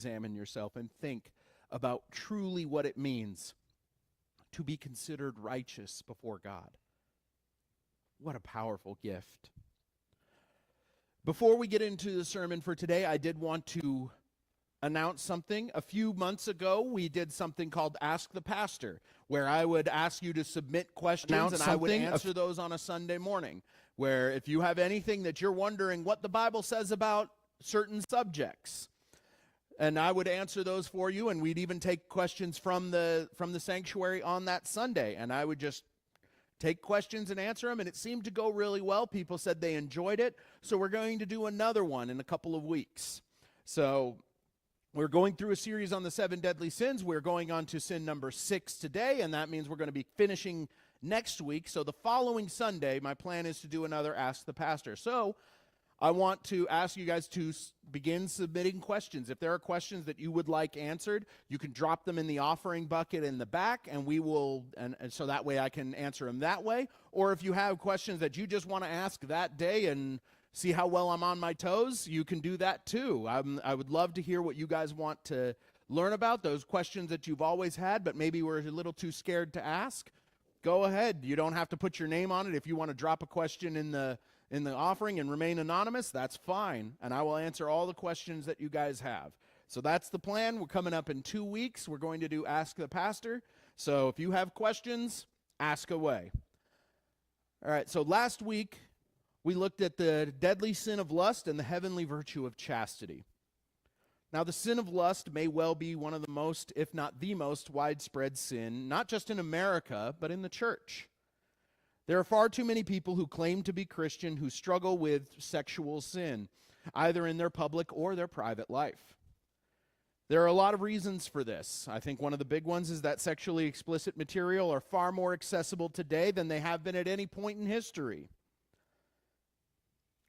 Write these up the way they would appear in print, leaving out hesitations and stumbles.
examine yourself and think about truly what it means to be considered righteous before God. What a powerful gift. Before we get into the sermon for today, I did want to announce something. A few months ago, we did something called Ask the Pastor, where I would ask you to submit questions and I would answer those on a Sunday morning, where if you have anything that you're wondering what the Bible says about certain subjects, and I would answer those for you, and we'd even take questions from the sanctuary on that Sunday, and I would just take questions and answer them, and it seemed to go really well. People said they enjoyed it, so we're going to do another one in a couple of weeks. So we're going through a series on the 7 deadly sins. We're going on to sin number 6 today, and that means we're going to be finishing next week. So the following Sunday, my plan is to do another Ask the Pastor. So I want to ask you guys to begin submitting questions. If there are questions that you would like answered, you can drop them in the offering bucket in the back, and we will, and so that way I can answer them that way. Or if you have questions that you just want to ask that day and see how well I'm on my toes, you can do that too. I would love to hear what you guys want to learn about, those questions that you've always had, but maybe were a little too scared to ask. Go ahead. You don't have to put your name on it. If you want to drop a question in the offering and remain anonymous, that's fine, and I will answer all the questions that you guys have. So that's the plan. We're coming up in 2 weeks. We're going to do Ask the Pastor. So if you have questions, ask away. All right, so last week we looked at the deadly sin of lust and the heavenly virtue of chastity. Now, the sin of lust may well be one of the most, if not the most, widespread sin, not just in America, but in the church. There are far too many people who claim to be Christian who struggle with sexual sin, either in their public or their private life. There are a lot of reasons for this. I think one of the big ones is that sexually explicit material are far more accessible today than they have been at any point in history.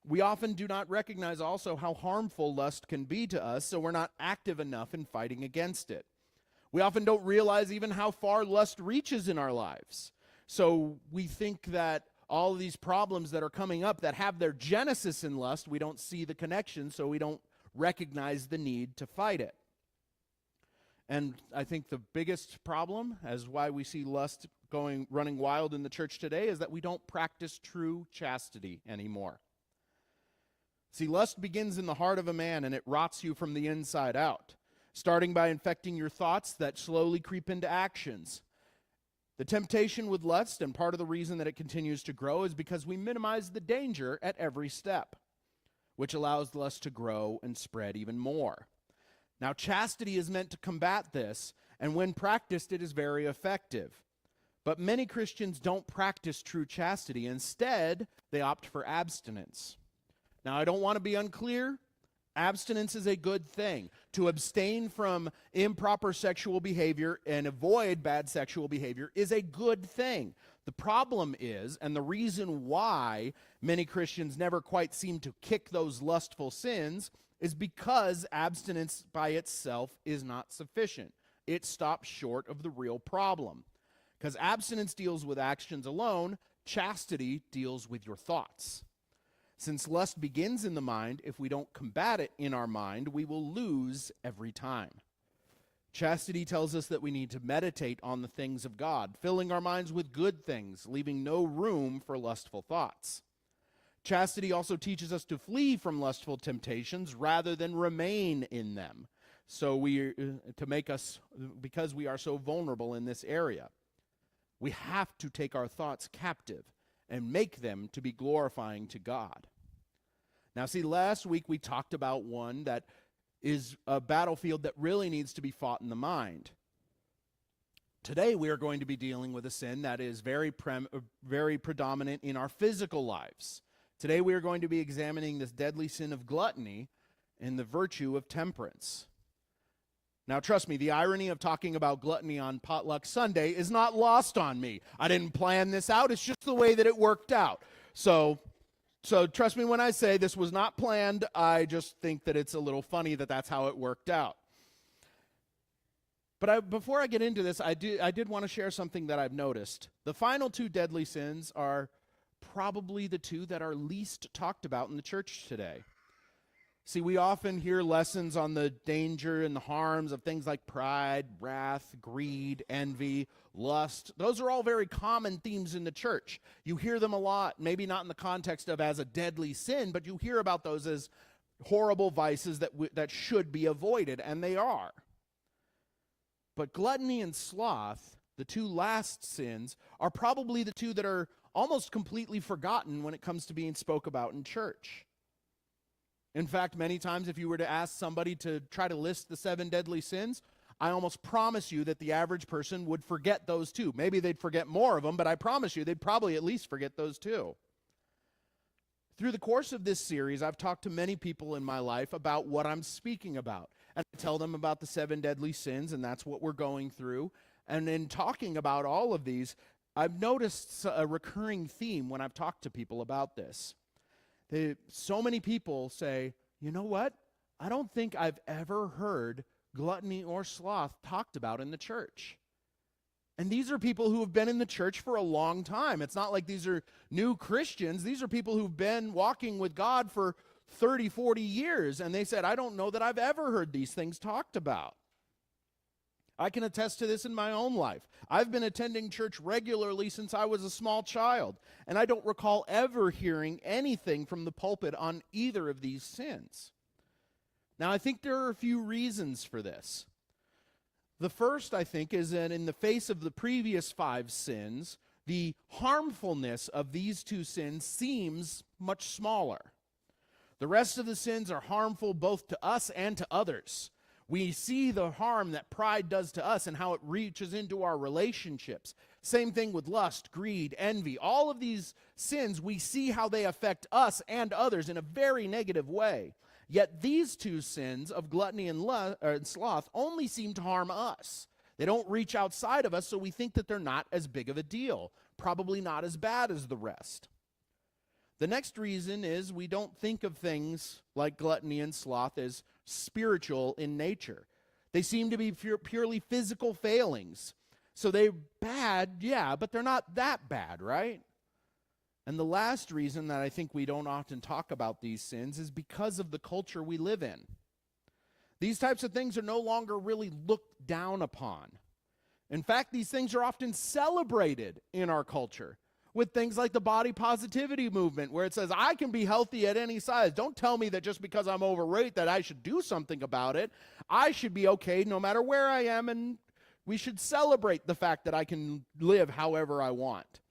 We often do not recognize also how harmful lust can be to us, so we're not active enough in fighting against it. We often don't realize even how far lust reaches in our lives. So we think that all of these problems that are coming up that have their genesis in lust, we don't see the connection, so we don't recognize the need to fight it. And I think the biggest problem, as why we see lust running wild in the church today, is that we don't practice true chastity anymore. See, lust begins in the heart of a man, and it rots you from the inside out, starting by infecting your thoughts that slowly creep into actions. The temptation with lust, and part of the reason that it continues to grow, is because we minimize the danger at every step, which allows lust to grow and spread even more. Now, chastity is meant to combat this, and when practiced, it is very effective. But many Christians don't practice true chastity. Instead, they opt for abstinence. Now, I don't want to be unclear. Abstinence is a good thing. To abstain from improper sexual behavior and avoid bad sexual behavior is a good thing. The problem is, and the reason why many Christians never quite seem to kick those lustful sins, is because abstinence by itself is not sufficient. It stops short of the real problem. Because abstinence deals with actions alone, chastity deals with your thoughts. Since lust begins in the mind, if we don't combat it in our mind, we will lose every time. Chastity tells us that we need to meditate on the things of God, filling our minds with good things, leaving no room for lustful thoughts. Chastity also teaches us to flee from lustful temptations rather than remain in them. So because we are so vulnerable in this area, we have to take our thoughts captive and make them to be glorifying to God. Now, see, last week we talked about one that is a battlefield that really needs to be fought in the mind. Today we are going to be dealing with a sin that is very predominant in our physical lives. Today we are going to be examining this deadly sin of gluttony and the virtue of temperance. Now, trust me, the irony of talking about gluttony on Potluck Sunday is not lost on me. I didn't plan this out. It's just the way that it worked out. So trust me when I say this was not planned. I just think that it's a little funny that that's how it worked out. But before I get into this, I did want to share something that I've noticed. The final two deadly sins are probably the two that are least talked about in the church today. See, we often hear lessons on the danger and the harms of things like pride, wrath, greed, envy, lust. Those are all very common themes in the church. You hear them a lot, maybe not in the context of as a deadly sin, but you hear about those as horrible vices that should be avoided, and they are. But gluttony and sloth, the two last sins, are probably the two that are almost completely forgotten when it comes to being spoke about in church. In fact, many times if you were to ask somebody to try to list the 7 deadly sins, I almost promise you that the average person would forget those two. Maybe they'd forget more of them, but I promise you they'd probably at least forget those two. Through the course of this series, I've talked to many people in my life about what I'm speaking about. And I tell them about the 7 deadly sins, and that's what we're going through. And in talking about all of these, I've noticed a recurring theme when I've talked to people about this. So many people say, you know what? I don't think I've ever heard gluttony or sloth talked about in the church. And these are people who have been in the church for a long time. It's not like these are new Christians. These are people who've been walking with God for 30, 40 years. And they said, I don't know that I've ever heard these things talked about. I can attest to this in my own life. I've been attending church regularly since I was a small child, and I don't recall ever hearing anything from the pulpit on either of these sins. Now, I think there are a few reasons for this. The first, I think, is that in the face of the previous 5 sins, the harmfulness of these 2 sins seems much smaller. The rest of the sins are harmful both to us and to others. We see the harm that pride does to us and how it reaches into our relationships. Same thing with lust, greed, envy. All of these sins, we see how they affect us and others in a very negative way. Yet these 2 sins of gluttony and sloth only seem to harm us. They don't reach outside of us, so we think that they're not as big of a deal, probably not as bad as the rest. The next reason is we don't think of things like gluttony and sloth as spiritual in nature. They seem to be purely physical failings. So they're bad, yeah, but they're not that bad, right? And the last reason that I think we don't often talk about these sins is because of the culture we live in. These types of things are no longer really looked down upon. In fact, these things are often celebrated in our culture with things like the body positivity movement, where it says, I can be healthy at any size. Don't tell me that just because I'm overweight that I should do something about it. I should be okay no matter where I am, and we should celebrate the fact that I can live however I want.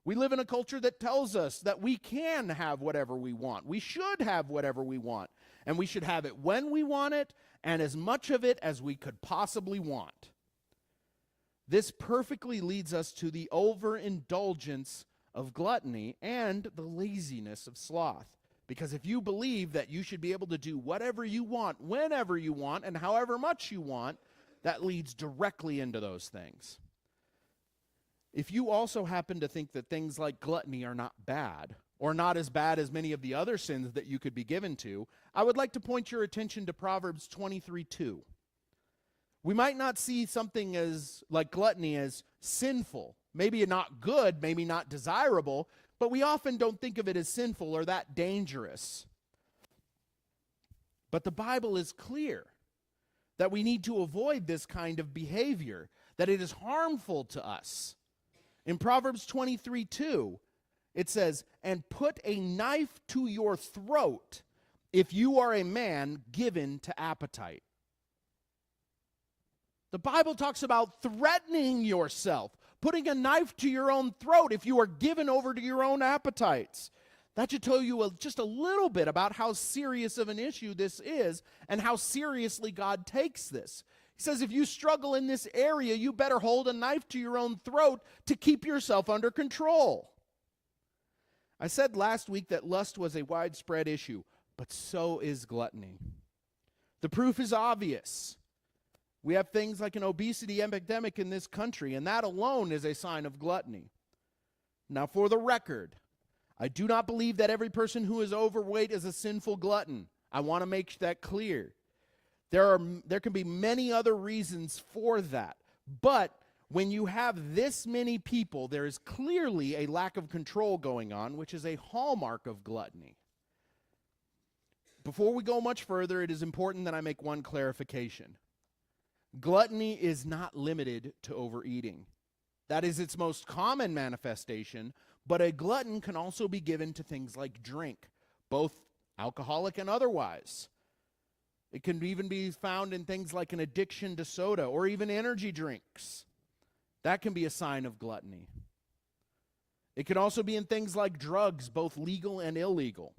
We live in a culture that tells us that we can have whatever we want. We should have whatever we want, and we should have it when we want it and as much of it as we could possibly want. This perfectly leads us to the overindulgence of gluttony and the laziness of sloth. Because if you believe that you should be able to do whatever you want, whenever you want, and however much you want, that leads directly into those things. If you also happen to think that things like gluttony are not bad, or not as bad as many of the other sins that you could be given to, I would like to point your attention to Proverbs 23:2. We might not see something as like gluttony as sinful, maybe not good, maybe not desirable, but we often don't think of it as sinful or that dangerous. But the Bible is clear that we need to avoid this kind of behavior, that it is harmful to us. In Proverbs 23:2, it says, and put a knife to your throat if you are a man given to appetite. The Bible talks about threatening yourself, putting a knife to your own throat if you are given over to your own appetites. That should tell you just a little bit about how serious of an issue this is and how seriously God takes this. He says if you struggle in this area, you better hold a knife to your own throat to keep yourself under control. I said last week that lust was a widespread issue, but so is gluttony. The proof is obvious. We have things like an obesity epidemic in this country, and that alone is a sign of gluttony. Now, for the record, I do not believe that every person who is overweight is a sinful glutton. I want to make that clear. There can be many other reasons for that. But when you have this many people, there is clearly a lack of control going on, which is a hallmark of gluttony. Before we go much further, it is important that I make one clarification. Gluttony is not limited to overeating. That is its most common manifestation, but a glutton can also be given to things like drink, both alcoholic and otherwise. It can even be found in things like an addiction to soda or even energy drinks. That can be a sign of gluttony. It can also be in things like drugs, both legal and illegal.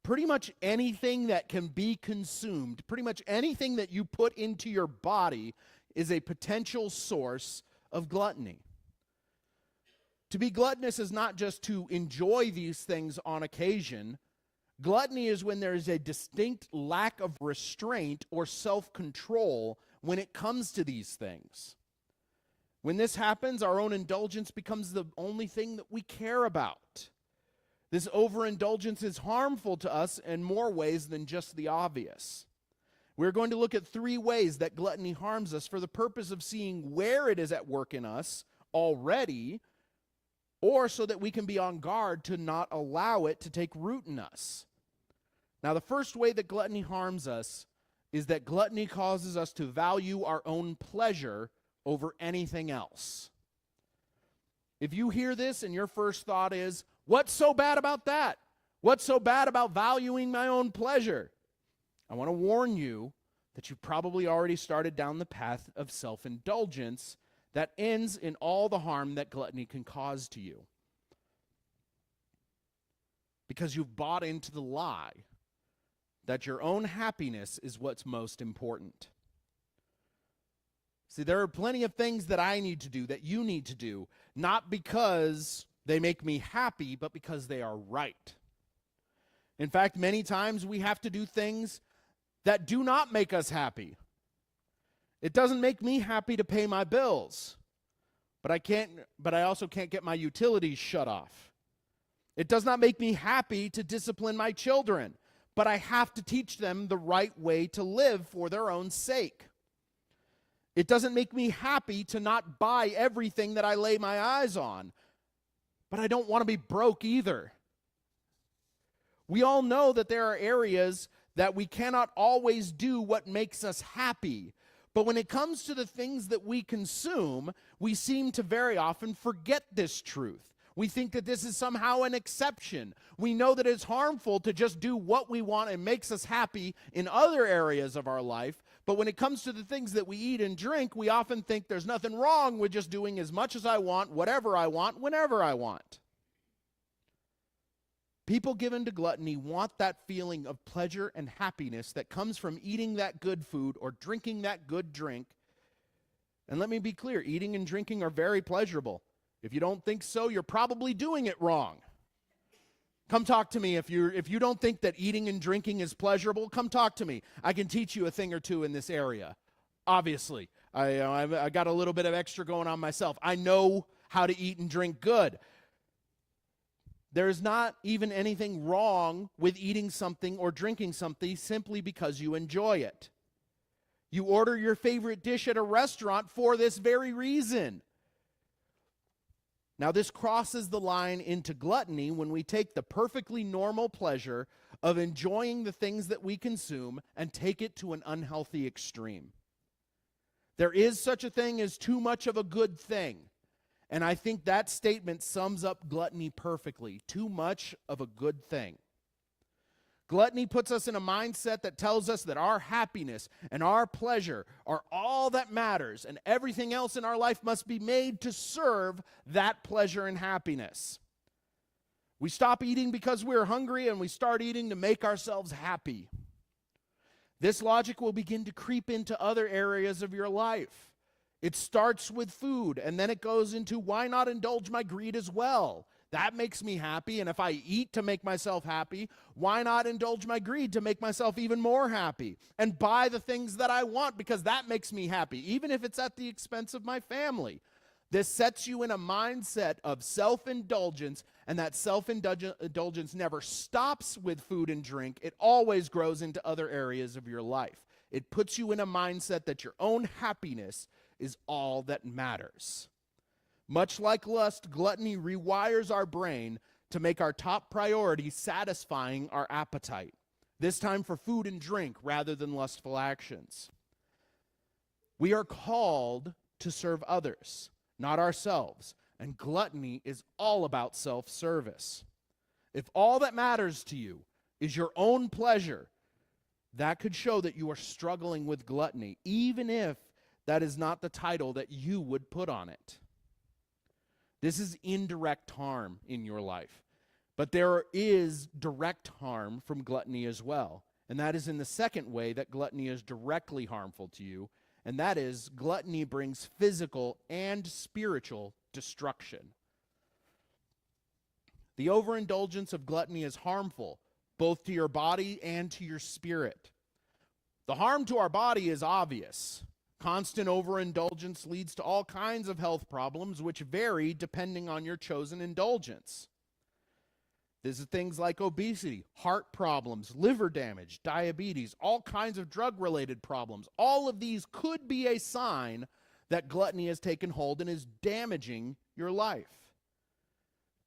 Pretty much anything that can be consumed, pretty much anything that you put into your body is a potential source of gluttony. To be gluttonous is not just to enjoy these things on occasion. Gluttony is when there is a distinct lack of restraint or self-control when it comes to these things. When this happens, our own indulgence becomes the only thing that we care about. This overindulgence is harmful to us in more ways than just the obvious. We're going to look at 3 ways that gluttony harms us for the purpose of seeing where it is at work in us already, or so that we can be on guard to not allow it to take root in us. Now, the first way that gluttony harms us is that gluttony causes us to value our own pleasure over anything else. If you hear this and your first thought is, what's so bad about that? What's so bad about valuing my own pleasure? I want to warn you that you've probably already started down the path of self-indulgence that ends in all the harm that gluttony can cause to you. Because you've bought into the lie that your own happiness is what's most important. See, there are plenty of things that I need to do, that you need to do, not because they make me happy, but because they are right. In fact, many times we have to do things that do not make us happy. It doesn't make me happy to pay my bills, but I also can't get my utilities shut off. It does not make me happy to discipline my children, but I have to teach them the right way to live for their own sake. It doesn't make me happy to not buy everything that I lay my eyes on, but I don't want to be broke either. We all know that there are areas that we cannot always do what makes us happy. But when it comes to the things that we consume, we seem to very often forget this truth. We think that this is somehow an exception. We know that it's harmful to just do what we want and makes us happy in other areas of our life. But when it comes to the things that we eat and drink, we often think there's nothing wrong with just doing as much as I want, whatever I want, whenever I want. People given to gluttony want that feeling of pleasure and happiness that comes from eating that good food or drinking that good drink. And let me be clear, eating and drinking are very pleasurable. If you don't think so, you're probably doing it wrong. Come talk to me if you don't think that eating and drinking is pleasurable. Come talk to me. I can teach you a thing or two in this area. Obviously, I got a little bit of extra going on myself. I know how to eat and drink good. There's not even anything wrong with eating something or drinking something simply because you enjoy it. You order your favorite dish at a restaurant for this very reason. Now, this crosses the line into gluttony when we take the perfectly normal pleasure of enjoying the things that we consume and take it to an unhealthy extreme. There is such a thing as too much of a good thing. And I think that statement sums up gluttony perfectly. Too much of a good thing. Gluttony puts us in a mindset that tells us that our happiness and our pleasure are all that matters, and everything else in our life must be made to serve that pleasure and happiness. We stop eating because we're hungry, and we start eating to make ourselves happy. This logic will begin to creep into other areas of your life. It starts with food, and then it goes into, why not indulge my greed as well? That makes me happy, and if I eat to make myself happy, why not indulge my greed to make myself even more happy? And buy the things that I want because that makes me happy, even if it's at the expense of my family. This sets you in a mindset of self-indulgence, and that self-indulgence never stops with food and drink. It always grows into other areas of your life. It puts you in a mindset that your own happiness is all that matters. Much like lust, gluttony rewires our brain to make our top priority satisfying our appetite. this time for food and drink rather than lustful actions. We are called to serve others, not ourselves, and gluttony is all about self-service. If all that matters to you is your own pleasure, that could show that you are struggling with gluttony, even if that is not the title that you would put on it. This is indirect harm in your life. But there is direct harm from gluttony as well. And that is in the second way that gluttony is directly harmful to you. And that is, gluttony brings physical and spiritual destruction. The overindulgence of gluttony is harmful, both to your body and to your spirit. The harm to our body is obvious. Constant overindulgence leads to all kinds of health problems, which vary depending on your chosen indulgence. This is things like obesity, heart problems, liver damage, diabetes, all kinds of drug-related problems. All of these could be a sign that gluttony has taken hold and is damaging your life.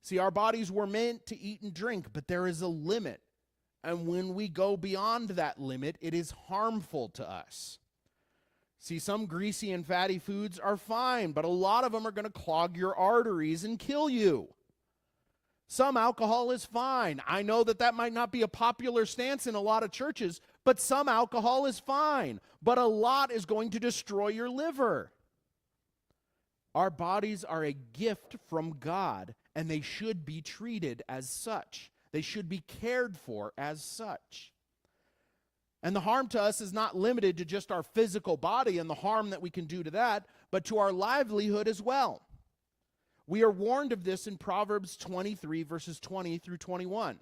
See, our bodies were meant to eat and drink, but there is a limit. And when we go beyond that limit, it is harmful to us. See, some greasy and fatty foods are fine, but a lot of them are going to clog your arteries and kill you. Some alcohol is fine. I know that that might not be a popular stance in a lot of churches, but some alcohol is fine. But a lot is going to destroy your liver. Our bodies are a gift from God, and they should be treated as such. They should be cared for as such. And the harm to us is not limited to just our physical body and the harm that we can do to that, but to our livelihood as well. We are warned of this in Proverbs 23, verses 20 through 21.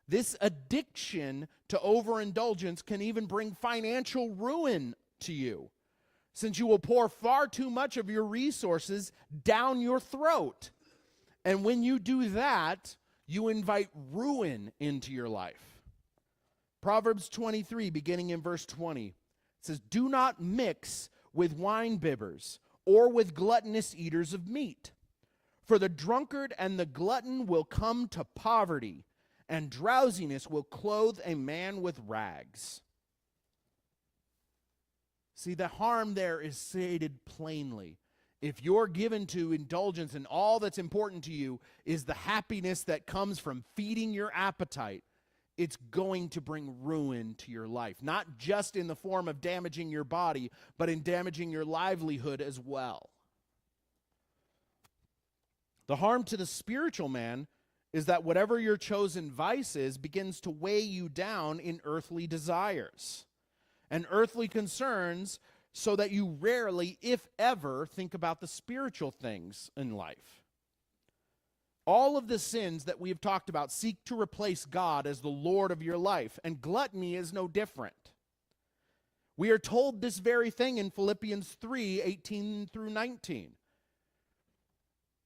This addiction to overindulgence can even bring financial ruin to you, since you will pour far too much of your resources down your throat. And when you do that, you invite ruin into your life. Proverbs 23, beginning in verse 20, it says, "Do not mix with wine-bibbers or with gluttonous eaters of meat. For the drunkard and the glutton will come to poverty, and drowsiness will clothe a man with rags." See, the harm there is stated plainly. If you're given to indulgence and all that's important to you is the happiness that comes from feeding your appetite, it's going to bring ruin to your life. Not just in the form of damaging your body, but in damaging your livelihood as well. The harm to the spiritual man is that whatever your chosen vice is begins to weigh you down in earthly desires and earthly concerns, so that you rarely, if ever, think about the spiritual things in life. All of the sins that we have talked about seek to replace God as the Lord of your life, and gluttony is no different. We are told this very thing in Philippians 3, 18 through 19.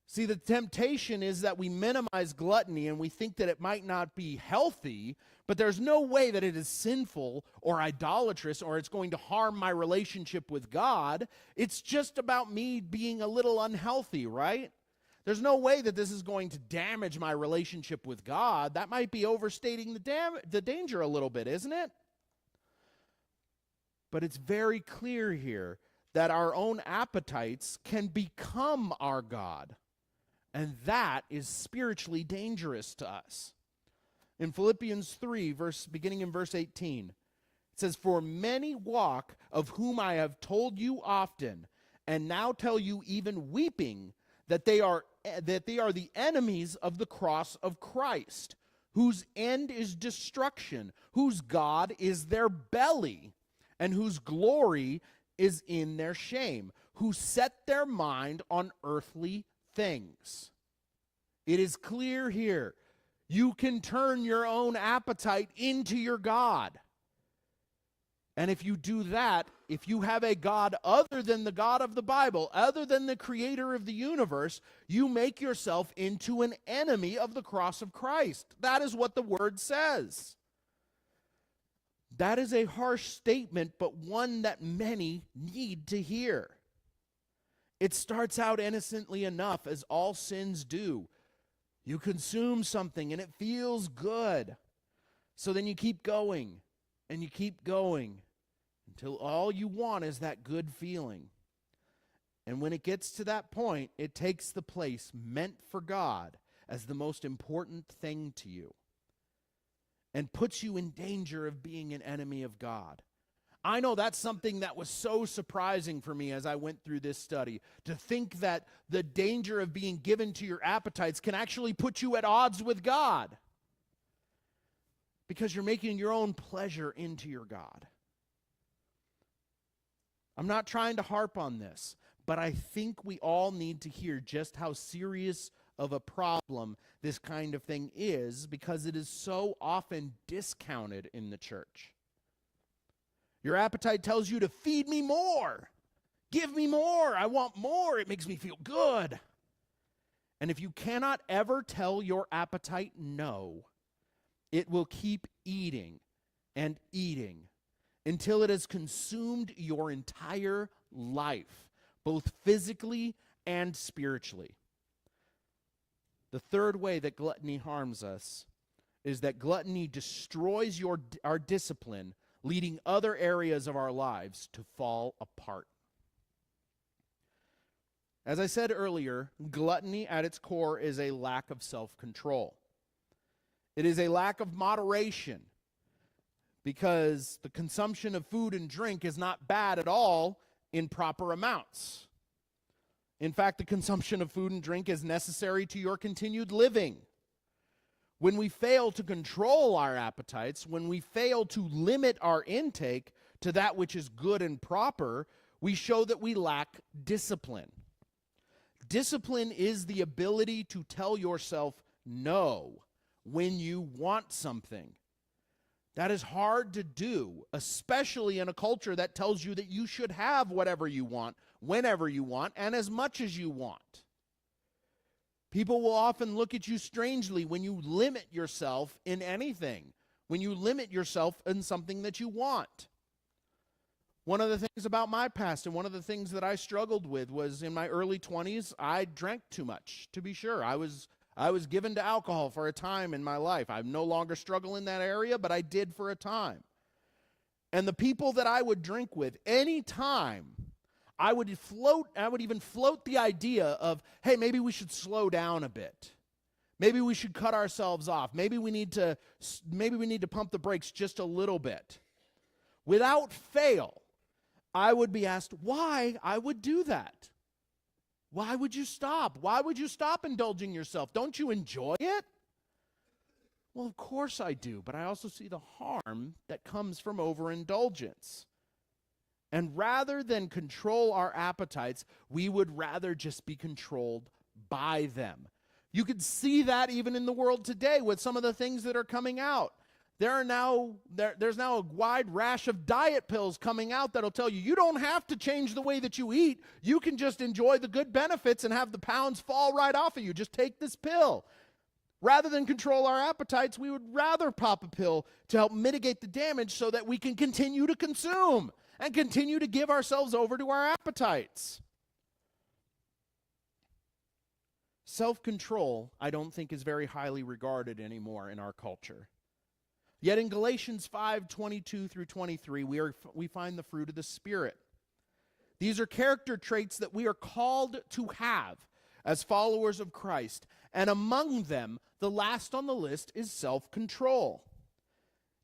See, the temptation is that we minimize gluttony and we think that it might not be healthy, but there's no way that it is sinful or idolatrous or it's going to harm my relationship with God. It's just about me being a little unhealthy, right? There's no way that this is going to damage my relationship with God. That might be overstating the danger a little bit, isn't it? But it's very clear here that our own appetites can become our God. And that is spiritually dangerous to us. In Philippians 3, beginning in verse 18, it says, "For many walk, of whom I have told you often, and now tell you even weeping, that they are the enemies of the cross of Christ, whose end is destruction, whose God is their belly, and whose glory is in their shame, who set their mind on earthly things." It is clear here. You can turn your own appetite into your God. And if you do that, if you have a God other than the God of the Bible, other than the creator of the universe, you make yourself into an enemy of the cross of Christ. That is what the word says. That is a harsh statement, but one that many need to hear. It starts out innocently enough, as all sins do. You consume something and it feels good. So then you keep going, and you keep going, until all you want is that good feeling. And when it gets to that point, it takes the place meant for God as the most important thing to you, and puts you in danger of being an enemy of God. I know that's something that was so surprising for me as I went through this study, to think that the danger of being given to your appetites can actually put you at odds with God, because you're making your own pleasure into your God. I'm not trying to harp on this, but I think we all need to hear just how serious of a problem this kind of thing is, because it is so often discounted in the church. Your appetite tells you to feed me more. Give me more. I want more. It makes me feel good. And if you cannot ever tell your appetite no, it will keep eating and eating until it has consumed your entire life, both physically and spiritually. The third way that gluttony harms us is that gluttony destroys our discipline, leading other areas of our lives to fall apart. As I said earlier, gluttony at its core is a lack of self-control. It is a lack of moderation, because the consumption of food and drink is not bad at all in proper amounts. In fact, the consumption of food and drink is necessary to your continued living. When we fail to control our appetites, when we fail to limit our intake to that which is good and proper, we show that we lack discipline. Discipline is the ability to tell yourself no when you want something. That is hard to do, especially in a culture that tells you that you should have whatever you want, whenever you want, and as much as you want. People will often look at you strangely when you limit yourself in anything, when you limit yourself in something that you want. One of the things about my past, and one of the things that I struggled with, was in my early 20s, I drank too much, to be sure. I was given to alcohol for a time in my life. I no longer struggle in that area, but I did for a time. And the people that I would drink with, any time, I would even float the idea of, hey, maybe we should slow down a bit. Maybe we should cut ourselves off. Maybe we need to pump the brakes just a little bit. Without fail, I would be asked why I would do that. Why would you stop? Why would you stop indulging yourself? Don't you enjoy it? Well, of course I do, but I also see the harm that comes from overindulgence. And rather than control our appetites, we would rather just be controlled by them. You could see that even in the world today with some of the things that are coming out. There's now a wide rash of diet pills coming out that'll tell you don't have to change the way that you eat. You can just enjoy the good benefits and have the pounds fall right off of you. Just take this pill. Rather than control our appetites, we would rather pop a pill to help mitigate the damage so that we can continue to consume and continue to give ourselves over to our appetites. Self-control, I don't think, is very highly regarded anymore in our culture. Yet in Galatians 5:22 through 23, we find the fruit of the Spirit. These are character traits that we are called to have as followers of Christ. And among them, the last on the list is self-control.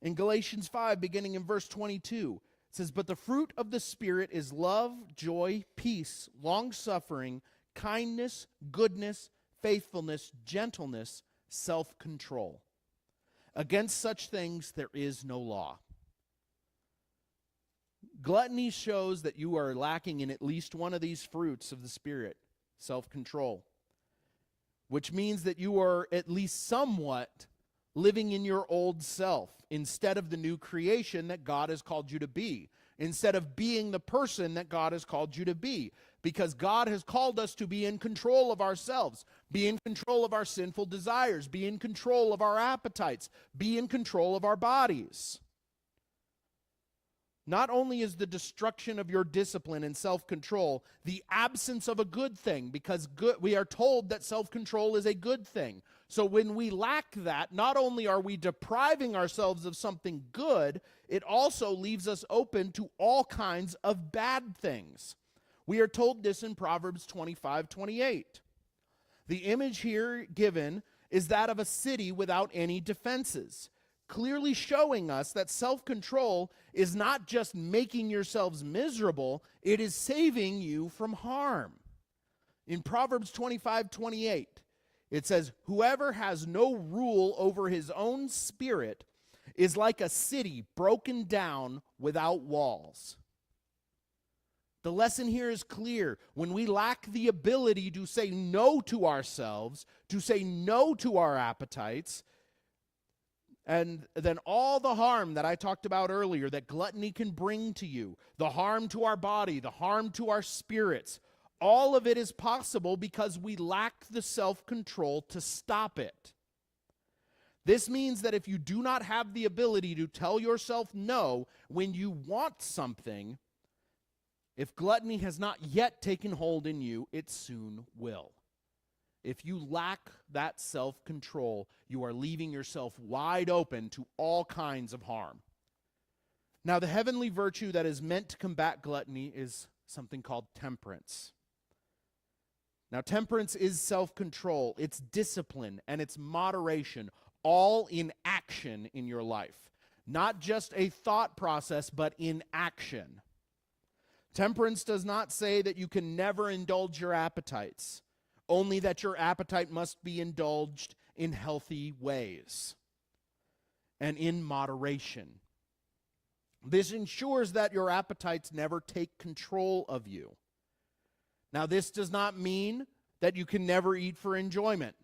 In Galatians 5, beginning in verse 22, it says, "But the fruit of the Spirit is love, joy, peace, long-suffering, kindness, goodness, faithfulness, gentleness, self-control. Against such things there is no law." Gluttony shows that you are lacking in at least one of these fruits of the Spirit, self-control, which means that you are at least somewhat living in your old self instead of the new creation that God has called you to be, instead of being the person that God has called you to be, because God has called us to be in control of ourselves, be in control of our sinful desires, be in control of our appetites, be in control of our bodies. Not only is the destruction of your discipline and self-control the absence of a good thing, because we are told that self-control is a good thing. So when we lack that, not only are we depriving ourselves of something good, it also leaves us open to all kinds of bad things. We are told this in Proverbs 25:28. The image here given is that of a city without any defenses, clearly showing us that self-control is not just making yourselves miserable, it is saving you from harm. In Proverbs 25:28, it says, "Whoever has no rule over his own spirit is like a city broken down without walls." The lesson here is clear. When we lack the ability to say no to ourselves, to say no to our appetites, and then all the harm that I talked about earlier that gluttony can bring to you, the harm to our body, the harm to our spirits, all of it is possible because we lack the self-control to stop it. This means that if you do not have the ability to tell yourself no when you want something, if gluttony has not yet taken hold in you, it soon will. If you lack that self-control, you are leaving yourself wide open to all kinds of harm. Now, the heavenly virtue that is meant to combat gluttony is something called temperance. Now, temperance is self-control, it's discipline, and it's moderation, all in action in your life. Not just a thought process, but in action. Temperance does not say that you can never indulge your appetites, only that your appetite must be indulged in healthy ways and in moderation. This ensures that your appetites never take control of you. Now, this does not mean that you can never eat for enjoyment.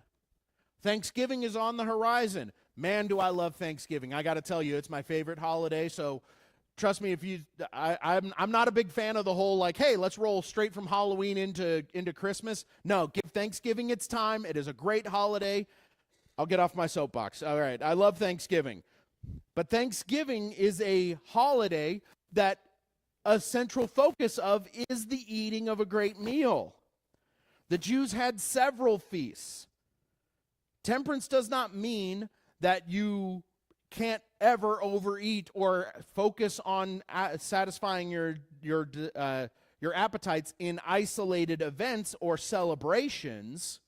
Thanksgiving is on the horizon. Man, do I love Thanksgiving. I got to tell you, it's my favorite holiday, so trust me, I'm not a big fan of the whole like, hey, let's roll straight from Halloween into Christmas. No, give Thanksgiving its time. It is a great holiday. I'll get off my soapbox. All right, I love Thanksgiving. But Thanksgiving is a holiday that a central focus of is the eating of a great meal. The Jews had several feasts. Temperance does not mean that you can't ever overeat or focus on satisfying your appetites in isolated events or celebrations.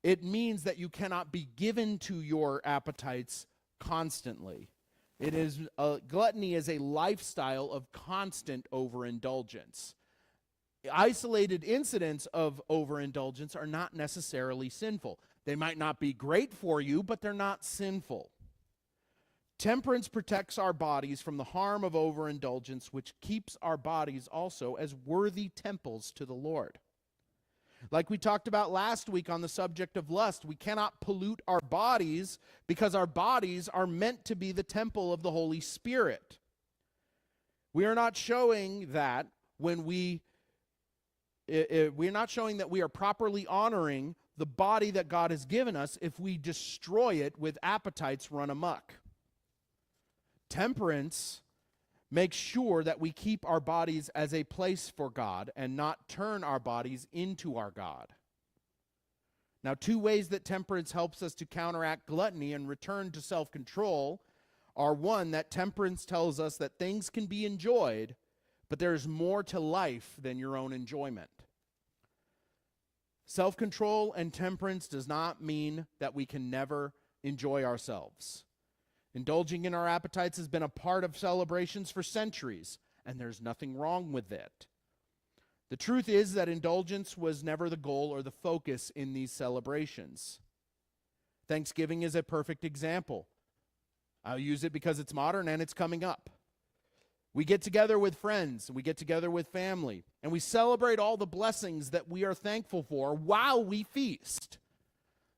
It means that you cannot be given to your appetites constantly. Gluttony is a lifestyle of constant overindulgence. Isolated incidents of overindulgence are not necessarily sinful. They might not be great for you, but they're not sinful. Temperance protects our bodies from the harm of overindulgence, which keeps our bodies also as worthy temples to the Lord. Like we talked about last week on the subject of lust, we cannot pollute our bodies because our bodies are meant to be the temple of the Holy Spirit. We are not showing that we're not showing that we are properly honoring the body that God has given us if we destroy it with appetites run amok. Temperance makes sure that we keep our bodies as a place for God and not turn our bodies into our God. Now, two ways that temperance helps us to counteract gluttony and return to self-control are, one, that temperance tells us that things can be enjoyed, but there's more to life than your own enjoyment. Self-control and temperance does not mean that we can never enjoy ourselves. Indulging in our appetites has been a part of celebrations for centuries, and there's nothing wrong with it. The truth is that indulgence was never the goal or the focus in these celebrations. Thanksgiving is a perfect example. I'll use it because it's modern and it's coming up. We get together with friends, we get together with family, and we celebrate all the blessings that we are thankful for while we feast.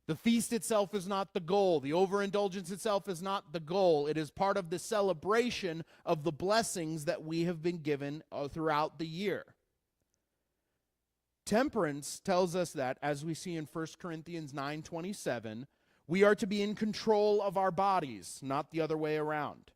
The feast itself is not the goal. The overindulgence itself is not the goal. It is part of the celebration of the blessings that we have been given throughout the year. Temperance tells us that, as we see in 1 Corinthians 9:27, we are to be in control of our bodies, not the other way around.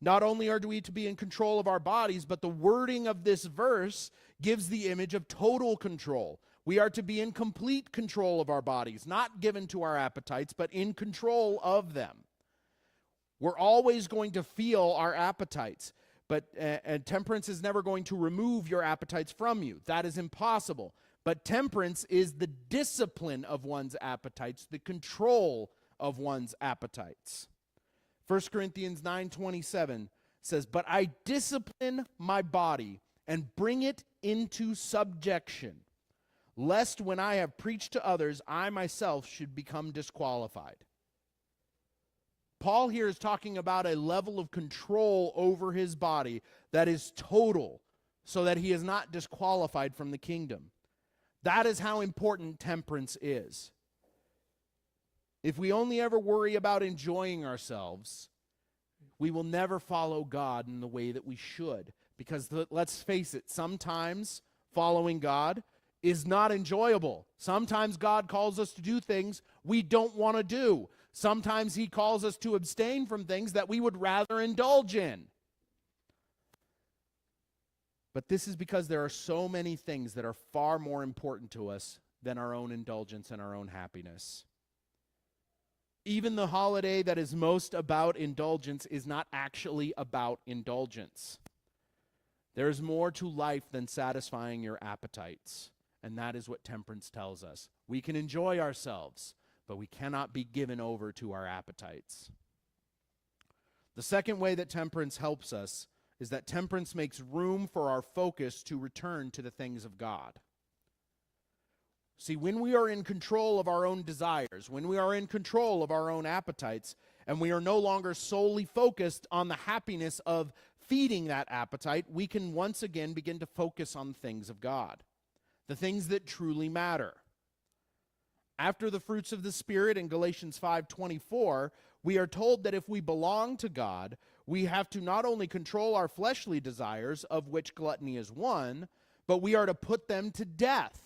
Not only are we to be in control of our bodies, but the wording of this verse gives the image of total control. We are to be in complete control of our bodies, not given to our appetites, but in control of them. We're always going to feel our appetites, but and temperance is never going to remove your appetites from you. That is impossible. But temperance is the discipline of one's appetites, the control of one's appetites. 1 Corinthians 9:27 says, "But I discipline my body and bring it into subjection, lest when I have preached to others, I myself should become disqualified." Paul here is talking about a level of control over his body that is total, so that he is not disqualified from the kingdom. That is how important temperance is. If we only ever worry about enjoying ourselves, we will never follow God in the way that we should. Because let's face it, sometimes following God is not enjoyable. Sometimes God calls us to do things we don't want to do. Sometimes he calls us to abstain from things that we would rather indulge in. But this is because there are so many things that are far more important to us than our own indulgence and our own happiness. Even the holiday that is most about indulgence is not actually about indulgence. There is more to life than satisfying your appetites, and that is what temperance tells us. We can enjoy ourselves, but we cannot be given over to our appetites. The second way that temperance helps us is that temperance makes room for our focus to return to the things of God. See, when we are in control of our own desires, when we are in control of our own appetites, and we are no longer solely focused on the happiness of feeding that appetite, we can once again begin to focus on the things of God, the things that truly matter. After the fruits of the Spirit in Galatians 5:24, we are told that if we belong to God, we have to not only control our fleshly desires, of which gluttony is one, but we are to put them to death.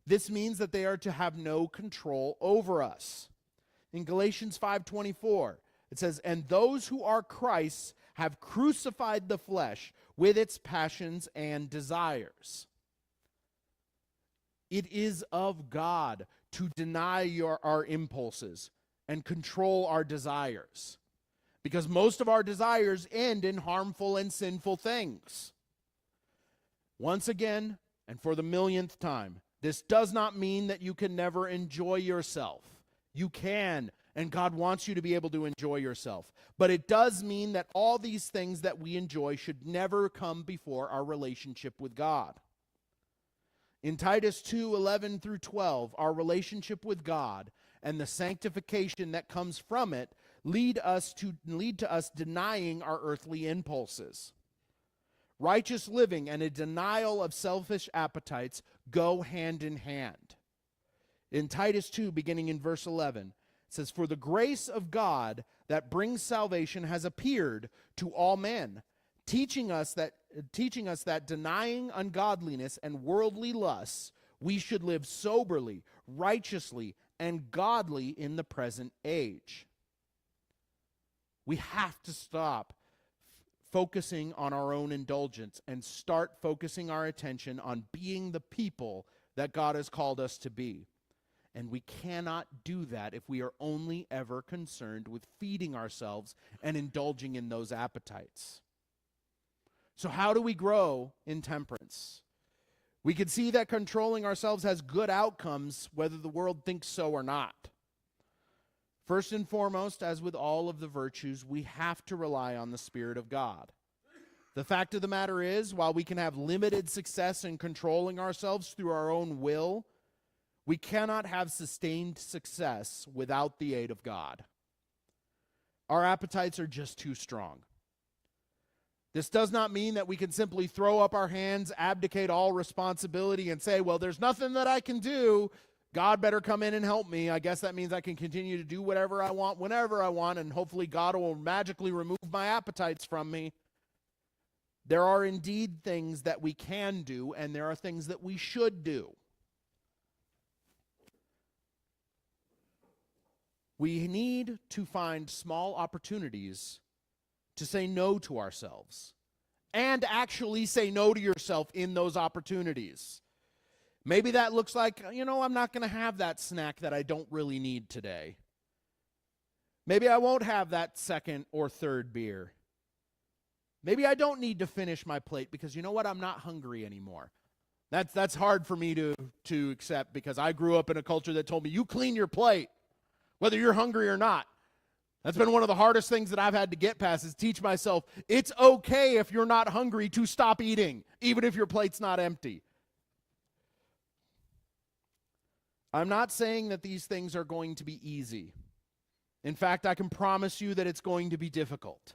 This means that they are to have no control over us. In Galatians 5:24, it says, "And those who are Christ's have crucified the flesh with its passions and desires." It is of God to deny our impulses and control our desires, because most of our desires end in harmful and sinful things. Once again, and for the millionth time, this does not mean that you can never enjoy yourself. You can, and God wants you to be able to enjoy yourself. But it does mean that all these things that we enjoy should never come before our relationship with God. In Titus 2:11 through 12, our relationship with God and the sanctification that comes from it lead to us denying our earthly impulses. Righteous living and a denial of selfish appetites go hand in hand. In Titus 2, beginning in verse 11, it says, "For the grace of God that brings salvation has appeared to all men, teaching us that denying ungodliness and worldly lusts, we should live soberly, righteously, and godly in the present age." We have to stop focusing on our own indulgence and start focusing our attention on being the people that God has called us to be. And we cannot do that if we are only ever concerned with feeding ourselves and indulging in those appetites. So how do we grow in temperance? We can see that controlling ourselves has good outcomes, whether the world thinks so or not. First and foremost, as with all of the virtues, we have to rely on the Spirit of God. The fact of the matter is, while we can have limited success in controlling ourselves through our own will, we cannot have sustained success without the aid of God. Our appetites are just too strong. This does not mean that we can simply throw up our hands, abdicate all responsibility, and say, well, there's nothing that I can do. God better come in and help me. I guess that means I can continue to do whatever I want, whenever I want, and hopefully God will magically remove my appetites from me. There are indeed things that we can do, and there are things that we should do. We need to find small opportunities to say no to ourselves and actually say no to yourself in those opportunities. Maybe that looks like, I'm not going to have that snack that I don't really need today. Maybe I won't have that second or third beer. Maybe I don't need to finish my plate because you know what? I'm not hungry anymore. That's hard for me to accept because I grew up in a culture that told me, you clean your plate, whether you're hungry or not. That's been one of the hardest things that I've had to get past is teach myself it's okay if you're not hungry to stop eating, even if your plate's not empty. I'm not saying that these things are going to be easy. In fact, I can promise you that it's going to be difficult.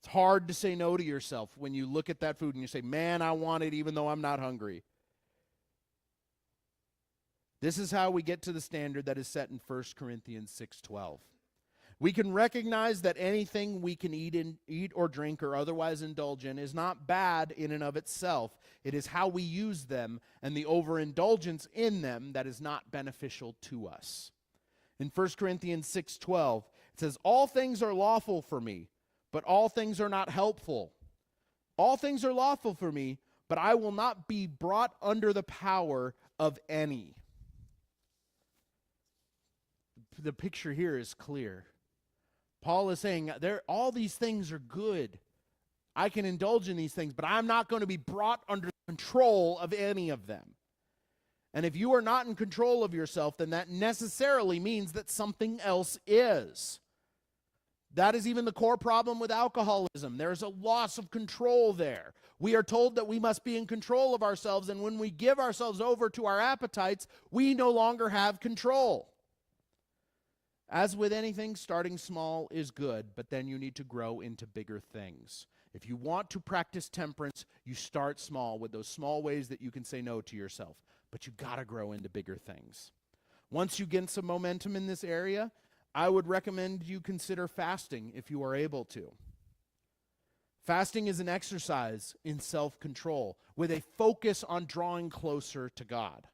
It's hard to say no to yourself when you look at that food and you say, man, I want it even though I'm not hungry. This is how we get to the standard that is set in 1 Corinthians 6:12. We can recognize that anything we can eat or drink or otherwise indulge in is not bad in and of itself. It is how we use them and the overindulgence in them that is not beneficial to us. In 1 Corinthians 6:12, it says, all things are lawful for me, but all things are not helpful. All things are lawful for me, but I will not be brought under the power of any. The picture here is clear. Paul is saying, all these things are good. I can indulge in these things, but I'm not going to be brought under control of any of them. And if you are not in control of yourself, then that necessarily means that something else is. That is even the core problem with alcoholism. There's a loss of control there. We are told that we must be in control of ourselves, and when we give ourselves over to our appetites, we no longer have control. As with anything, starting small is good, but then you need to grow into bigger things. If you want to practice temperance, you start small with those small ways that you can say no to yourself, but you got to grow into bigger things. Once you get some momentum in this area, I would recommend you consider fasting if you are able to. Fasting is an exercise in self-control with a focus on drawing closer to God.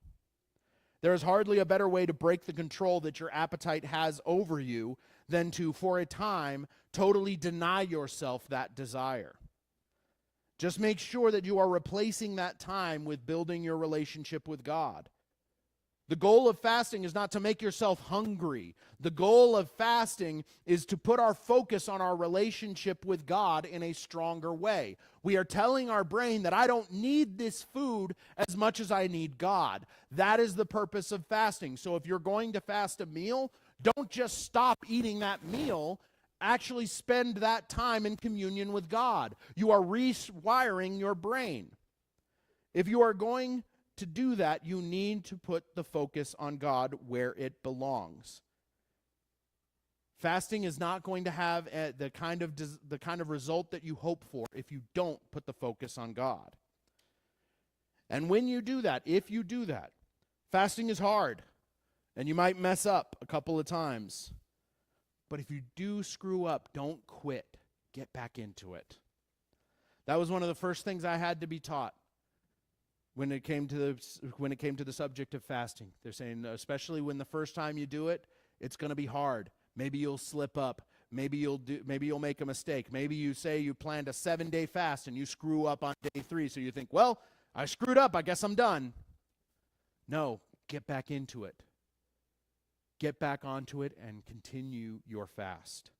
There is hardly a better way to break the control that your appetite has over you than to, for a time, totally deny yourself that desire. Just make sure that you are replacing that time with building your relationship with God. The goal of fasting is not to make yourself hungry. The goal of fasting is to put our focus on our relationship with God in a stronger way. We are telling our brain that I don't need this food as much as I need God. That is the purpose of fasting. So if you're going to fast a meal, don't just stop eating that meal. Actually spend that time in communion with God. You are rewiring your brain. If you are going to do that, you need to put the focus on God where it belongs. Fasting is not going to have the kind of result that you hope for if you don't put the focus on God. And when you do that, if you do that, fasting is hard, and you might mess up a couple of times. But if you do screw up, don't quit. Get back into it. That was one of the first things I had to be taught. When it came to the subject of fasting. They're saying, especially when the first time you do it, it's going to be hard. Maybe you'll slip up. Maybe you'll make a mistake. Maybe you say you planned a 7-day fast and you screw up on day 3, so you think, well, I screwed up, I guess I'm done. No, get back into it. Get back onto it and continue your fast.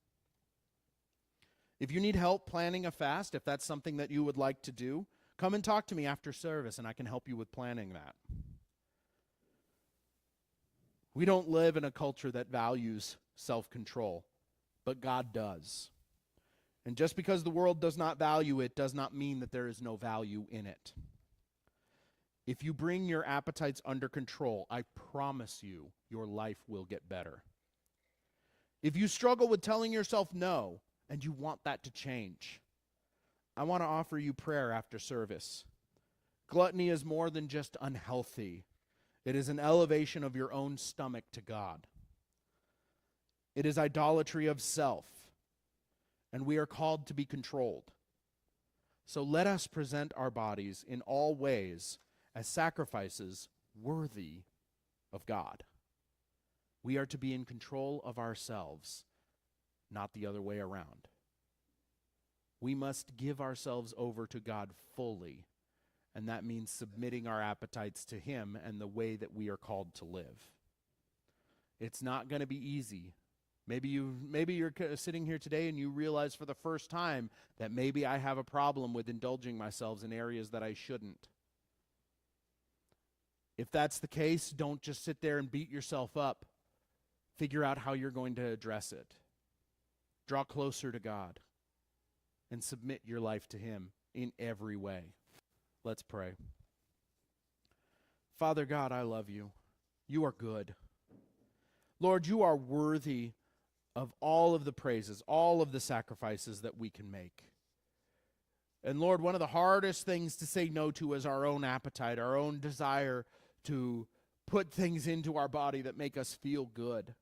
If you need help planning a fast, if that's something that you would like to do, come and talk to me after service, and I can help you with planning that. We don't live in a culture that values self-control, but God does. And just because the world does not value it does not mean that there is no value in it. If you bring your appetites under control, I promise you, your life will get better. If you struggle with telling yourself no, and you want that to change, I want to offer you prayer after service. Gluttony is more than just unhealthy. It is an elevation of your own stomach to God. It is idolatry of self, and we are called to be controlled. So let us present our bodies in all ways as sacrifices worthy of God. We are to be in control of ourselves, not the other way around. We must give ourselves over to God fully, and that means submitting our appetites to Him and the way that we are called to live. It's not going to be easy. Maybe you're sitting here today and you realize for the first time that maybe I have a problem with indulging myself in areas that I shouldn't. If that's the case, don't just sit there and beat yourself up. Figure out how you're going to address it. Draw closer to God and submit your life to Him in every way. Let's pray. Father God, I love you. You are good. Lord, you are worthy of all of the praises, all of the sacrifices that we can make. And Lord, one of the hardest things to say no to is our own appetite, our own desire to put things into our body that make us feel good.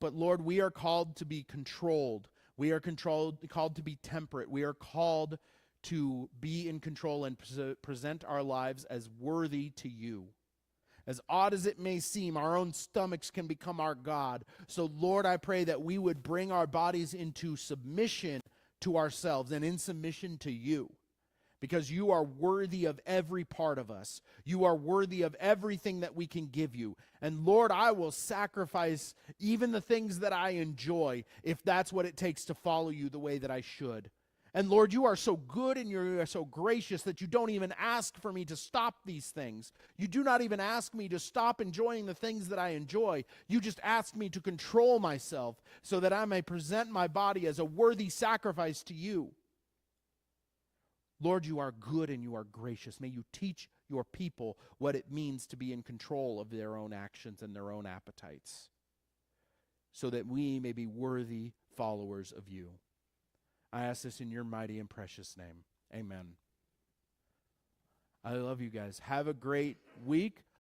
But Lord, we are called to be controlled. We are called to be temperate. We are called to be in control and present our lives as worthy to you. As odd as it may seem, our own stomachs can become our God. So Lord, I pray that we would bring our bodies into submission to ourselves and in submission to you. Because you are worthy of every part of us. You are worthy of everything that we can give you. And Lord, I will sacrifice even the things that I enjoy if that's what it takes to follow you the way that I should. And Lord, you are so good and you are so gracious that you don't even ask for me to stop these things. You do not even ask me to stop enjoying the things that I enjoy. You just ask me to control myself so that I may present my body as a worthy sacrifice to you. Lord, you are good and you are gracious. May you teach your people what it means to be in control of their own actions and their own appetites, so that we may be worthy followers of you. I ask this in your mighty and precious name. Amen. I love you guys. Have a great week.